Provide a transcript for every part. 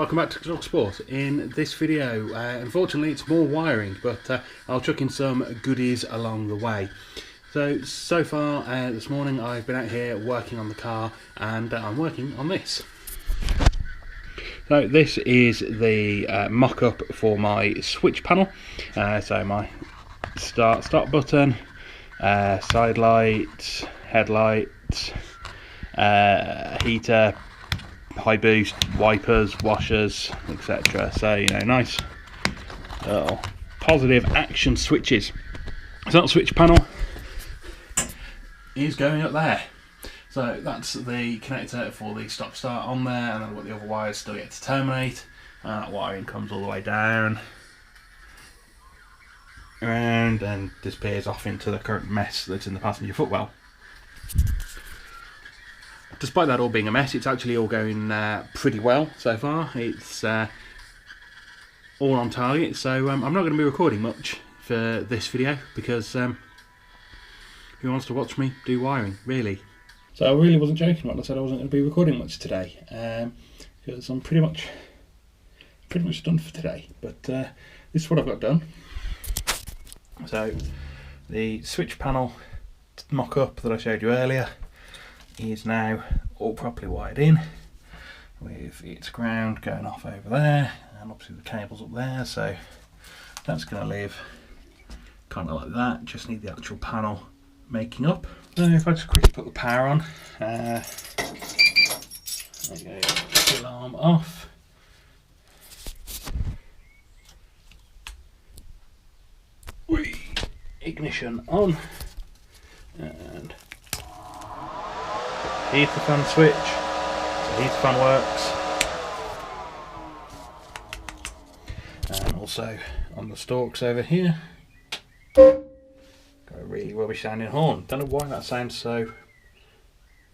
welcome back to DuckSport. In this video, unfortunately it's more wiring, but I'll chuck in some goodies along the way. So far this morning I've been out here working on the car, and I'm working on this. So this is the mock-up for my switch panel. So my start button, side light, headlight, heater, high boost, wipers, washers, etc. So, you know, nice little positive action switches. So that switch panel is going up there. So that's the connector for the stop start on there, and then I've got the other wires still yet to terminate. That wiring comes all the way down, around, and disappears off into the current mess that's in the passenger footwell. Despite that all being a mess, it's actually all going pretty well so far. It's all on target, so I'm not going to be recording much for this video because who wants to watch me do wiring, really? So I really wasn't joking when I said I wasn't going to be recording much today, because I'm pretty much done for today. But this is what I've got done. So the switch panel mock-up that I showed you earlier is now all properly wired in, with its ground going off over there, and obviously the cable's up there, so that's going to live kind of like that. Just need the actual panel making up. So if I just quickly put the power on, there you go, the alarm off. Ignition on, and heater fan switch, so heater fan works, and also on the stalks over here, got a really rubbish sounding horn. Don't know why that sounds so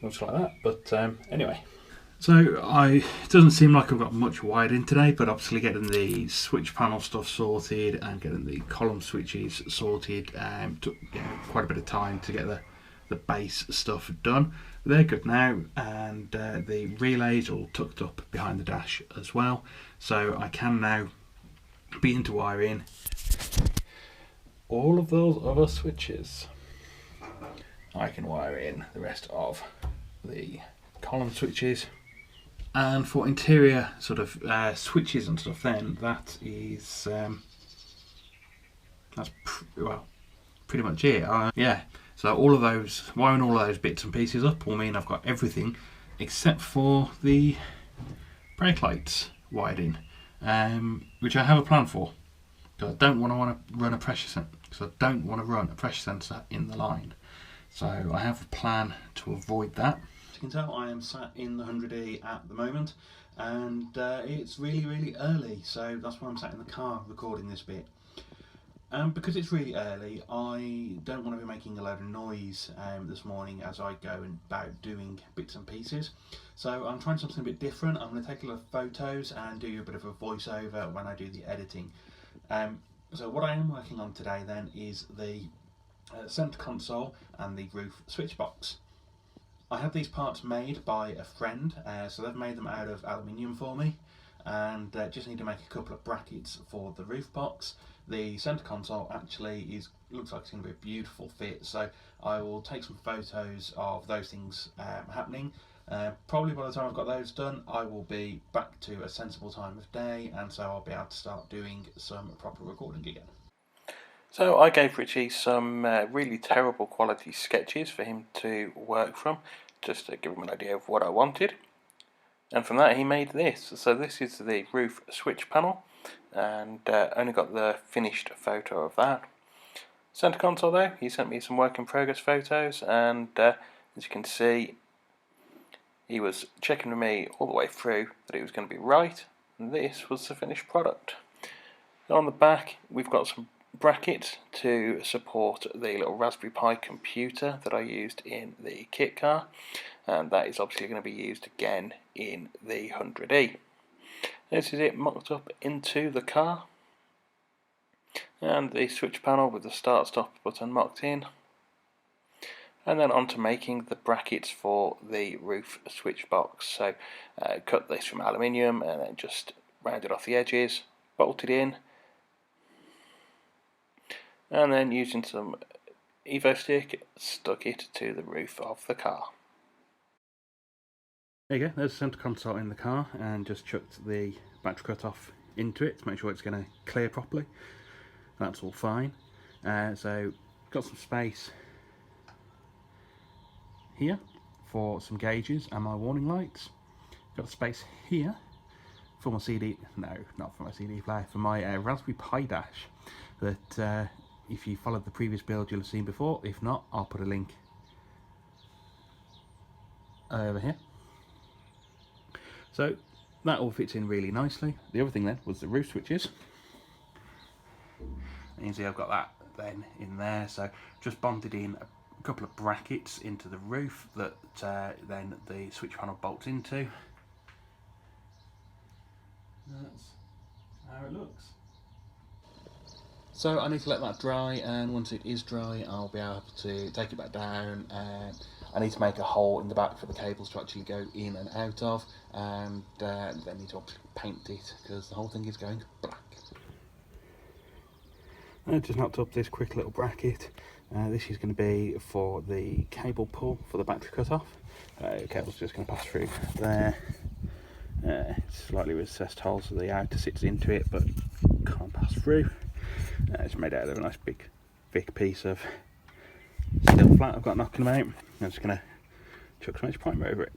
much like that, but anyway. So it doesn't seem like I've got much wired in today, but obviously getting the switch panel stuff sorted and getting the column switches sorted took quite a bit of time to get the base stuff done. They're good now, and the relays are all tucked up behind the dash as well, so I can now begin to wire in all of those other switches. I can wire in the rest of the column switches, and for interior sort of switches and stuff, then that is that's pretty much it. Yeah. So all of those, wiring all of those bits and pieces up will mean I've got everything except for the brake lights wired in, which I have a plan for, because I don't want to run a pressure sensor in the line. So I have a plan to avoid that. As you can tell, I am sat in the 100E at the moment, and it's really early, so that's why I'm sat in the car recording this bit. Because it's really early, I don't want to be making a load of noise this morning as I go about doing bits and pieces. So I'm trying something a bit different. I'm going to take a lot of photos and do a bit of a voiceover when I do the editing. So what I am working on today then is the centre console and the roof switch box. I had these parts made by a friend, so they've made them out of aluminium for me, and just need to make a couple of brackets for the roof box. The centre console actually looks like it's going to be a beautiful fit, so I will take some photos of those things happening. Probably by the time I've got those done, I will be back to a sensible time of day, and so I'll be able to start doing some proper recording again. So I gave Richie some really terrible quality sketches for him to work from, just to give him an idea of what I wanted. And from that he made this. So this is the roof switch panel, and only got the finished photo of that. Centre console though, he sent me some work in progress photos, and as you can see, he was checking with me all the way through that it was going to be right, and this was the finished product. So on the back we've got some brackets to support the little Raspberry Pi computer that I used in the kit car, and that is obviously going to be used again in the 100E. This is it mocked up into the car, and the switch panel with the start stop button mocked in, And then on to making the brackets for the roof switch box. So cut this from aluminium and then just rounded off the edges, bolted in, and then using some Evo stick stuck it to the roof of the car. There you go, there's the centre console in the car, and just chucked the battery cut off into it to make sure it's going to clear properly. That's all fine. So got some space here for some gauges and my warning lights. Got space here for my CD, no, not for my CD player, for my Raspberry Pi Dash that if you followed the previous build you'll have seen before. If not, I'll put a link over here. So that all fits in really nicely. The other thing then was the roof switches. You can see I've got that then in there, so just bonded in a couple of brackets into the roof that then the switch panel bolts into. That's how it looks. So I need to let that dry, and once it is dry I'll be able to take it back down. I need to make a hole in the back for the cables to actually go in and out of, and then need to paint it because the whole thing is going black. I just knocked up this quick little bracket. This is going to be for the cable pull for the battery cut off. The cable's just going to pass through there. Slightly recessed hole so the outer sits into it but can't pass through. It's made out of a nice big thick piece of steel flat I've got knocking about. I'm just going to chuck some edge primer over it.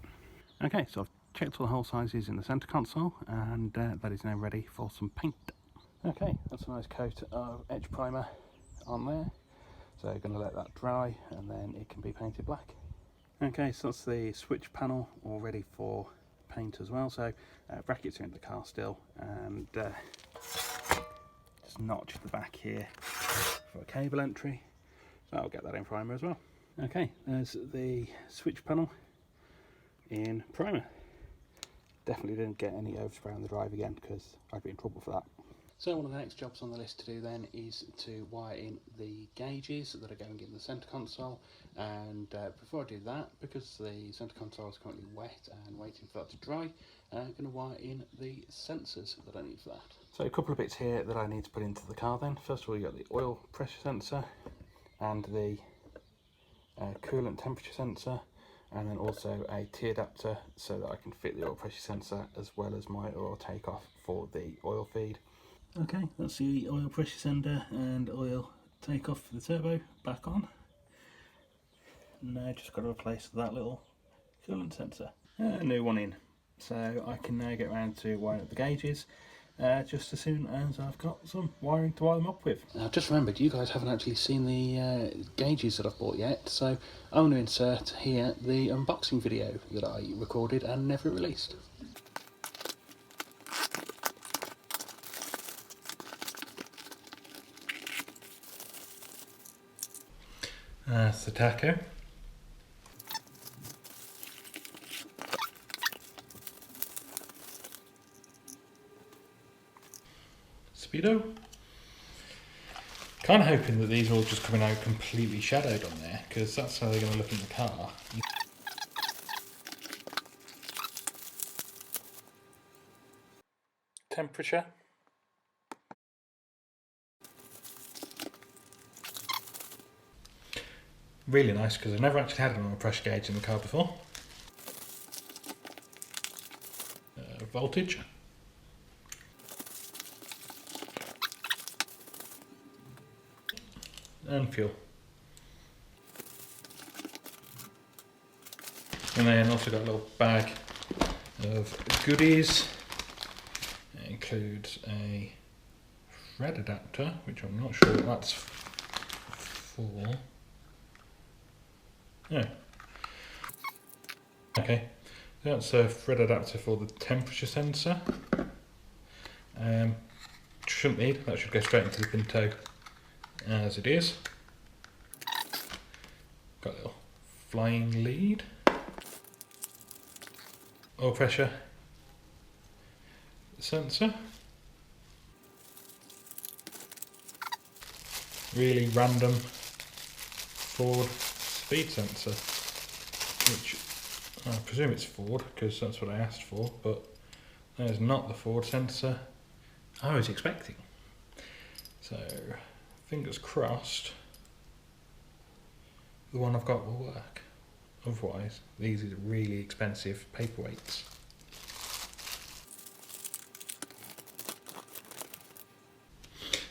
Okay, so I've checked all the hole sizes in the centre console, and that is now ready for some paint. Okay, that's a nice coat of edge primer on there, so I'm going to let that dry and then it can be painted black. Okay, so that's the switch panel all ready for paint as well. So brackets are in the car still, and just notch the back here for a cable entry, so I'll get that in primer as well. Okay, there's the switch panel in primer. Definitely didn't get any overspray on the drive again because I'd be in trouble for that. So one of the next jobs on the list to do then is to wire in the gauges that are going in the centre console, and before I do that, because the centre console is currently wet and waiting for that to dry, I'm going to wire in the sensors that I need for that. So a couple of bits here that I need to put into the car then. First of all, you've got the oil pressure sensor and the coolant temperature sensor, and then also a T adapter so that I can fit the oil pressure sensor as well as my oil takeoff for the oil feed. Okay, that's the oil pressure sender and oil takeoff for the turbo back on. Now just got to replace that little coolant sensor. A new one in. So I can now get around to wiring up the gauges just as soon as I've got some wiring to wire them up with. I've just remembered you guys haven't actually seen the gauges that I've bought yet, so I'm going to insert here the unboxing video that I recorded and never released. That's the taco. Speedo. Kind of hoping that these are all just coming out completely shadowed on there, because that's how they're going to look in the car. Temperature. Really nice, because I've never actually had an oil pressure gauge in the car before. Voltage. And fuel. And then also got a little bag of goodies. It includes a thread adapter, which I'm not sure what that's for. Yeah. Okay, that's a thread adapter for the temperature sensor. Shouldn't need, that should go straight into the pinto as it is. Got a little flying lead. Oil pressure sensor. Really random Ford speed sensor, which I presume it's Ford because that's what I asked for, but that is not the Ford sensor I was expecting. So fingers crossed the one I've got will work. Otherwise, these are really expensive paperweights.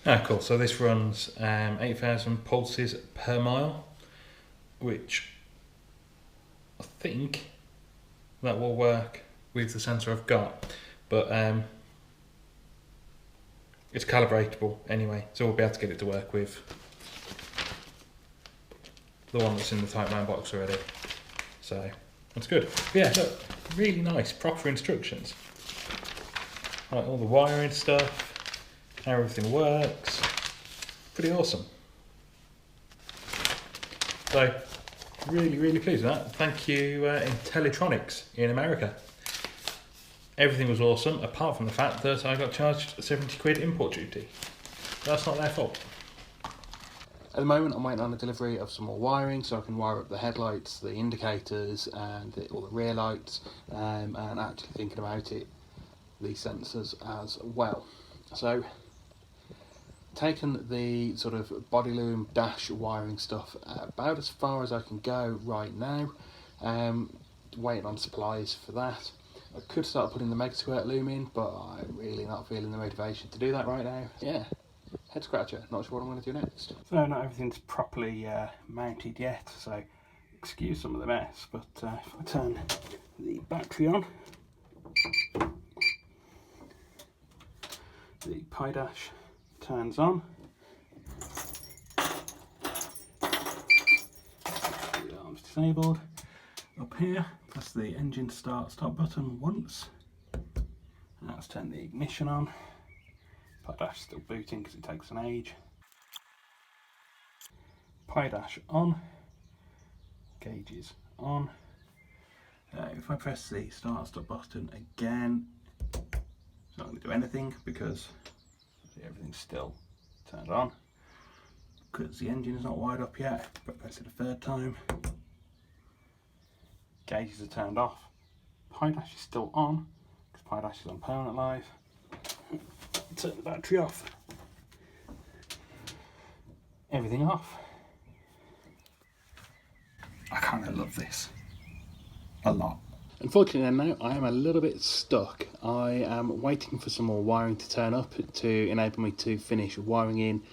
Ah, cool. So this runs 8,000 pulses per mile, which I think that will work with the sensor I've got, but it's calibratable anyway, so we'll be able to get it to work with the one that's in the Type 9 box already. So that's good. But yeah, look, really nice, proper instructions. Like all the wiring stuff, how everything works. Pretty awesome. So really, really pleased with that. Thank you, intellitronix in America. Everything was awesome, apart from the fact that I got charged 70 quid import duty. That's not their fault. At the moment I'm waiting on a delivery of some more wiring so I can wire up the headlights, the indicators and all the rear lights, and actually thinking about it, the sensors as well. So taken the sort of body loom dash wiring stuff about as far as I can go right now, waiting on supplies for that. I could start putting the Mega Squirt loom in, but I'm really not feeling the motivation to do that right now. Yeah. Head scratcher, not sure what I'm going to do next. So not everything's properly mounted yet, so excuse some of the mess, but if I turn the battery on, the pidash turns on, the arm's disabled. Up here, press the engine stop button once, and let's turn the ignition on. Pidash still booting because it takes an age. Pidash on, gauges on. If I press the stop button again, it's not going to do anything because everything's still turned on. Because the engine is not wired up yet, but press it a third time. Gauges are turned off. Pidash is still on because Pidash is on permanent live. Turn the battery off. Everything off. I kind of love this a lot. Unfortunately now I am a little bit stuck. I am waiting for some more wiring to turn up to enable me to finish wiring in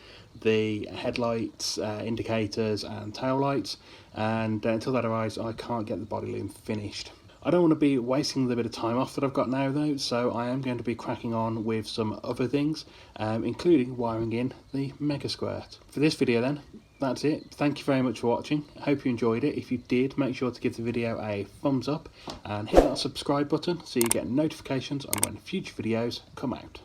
the headlights, indicators and tail lights, and until that arrives I can't get the body loom finished. I don't want to be wasting the bit of time off that I've got now though, so I am going to be cracking on with some other things, including wiring in the Mega Squirt. For this video then, that's it. Thank you very much for watching. I hope you enjoyed it. If you did, make sure to give the video a thumbs up and hit that subscribe button so you get notifications on when future videos come out.